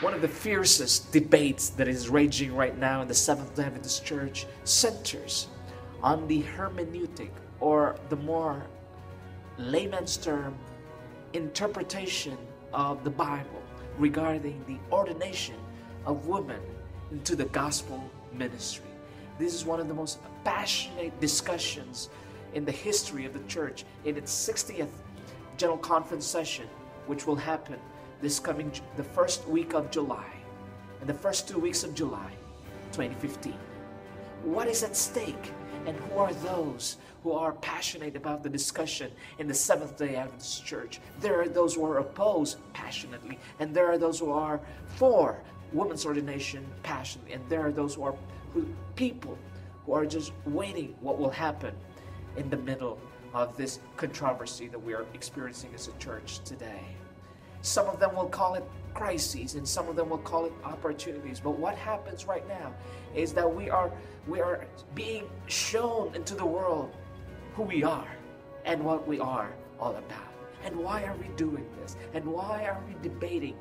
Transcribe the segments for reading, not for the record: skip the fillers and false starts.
One of the fiercest debates that is raging right now in the Seventh-day Adventist Church centers on the hermeneutic, or the more layman's term, interpretation of the Bible regarding the ordination of women into the gospel ministry. This is one of the most passionate discussions in the history of the church in its 60th General Conference session, which will happen the first week of July and the first 2 weeks of July 2015. What is at stake, and who are those who are passionate about the discussion in the Seventh-day Adventist Church? There are those who are opposed passionately, and there are those who are for women's ordination passionately, and there are those people who are just waiting what will happen in the middle of this controversy that we are experiencing as a church today. Some of them will call it crises, and some of them will call it opportunities. But what happens right now is that we are being shown into the world who we are and what we are all about. And why are we doing this? And why are we debating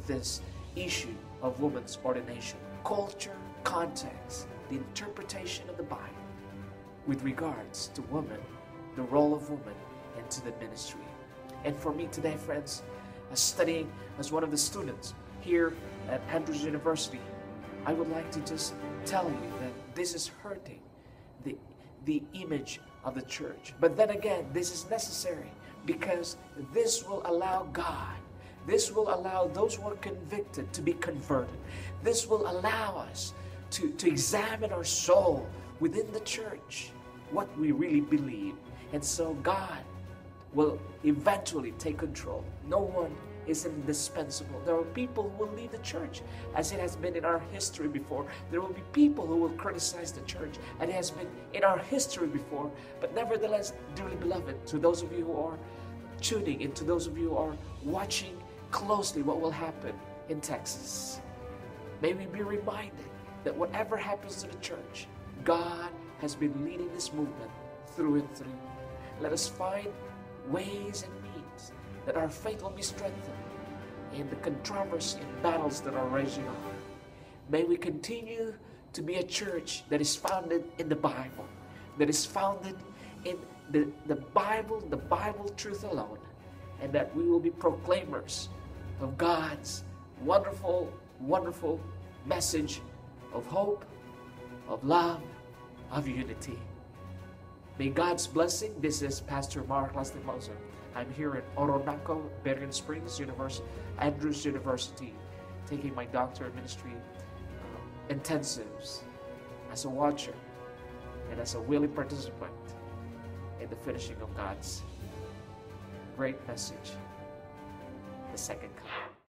this issue of women's ordination? Culture, context, the interpretation of the Bible with regards to women, the role of women into the ministry. And for me today, friends, studying as one of the students here at Andrews University, I would like to just tell you that this is hurting the image of the church. But then again, this is necessary because this will allow God, this will allow those who are convicted to be converted. This will allow us to examine our soul within the church, what we really believe. And so God will eventually take control. No one is indispensable. There are people who will leave the church, as it has been in our history before. There will be people who will criticize the church, and it has been in our history before. But nevertheless, dearly beloved, to those of you who are tuning in, to those of you who are watching closely what will happen in Texas, may we be reminded that whatever happens to the church, God has been leading this movement through and through. Let us find ways and means that our faith will be strengthened in the controversy and battles that are raging on. May we continue to be a church that is founded in the Bible, that is founded in the Bible truth alone, and that we will be proclaimers of God's wonderful, wonderful message of hope, of love, of unity. May God's blessing. This is Pastor Mark Lastimoso. I'm here at Oronaco, Berrien Springs University, Andrews University, taking my doctorate ministry intensives as a watcher and as a willing participant in the finishing of God's great message, the second coming.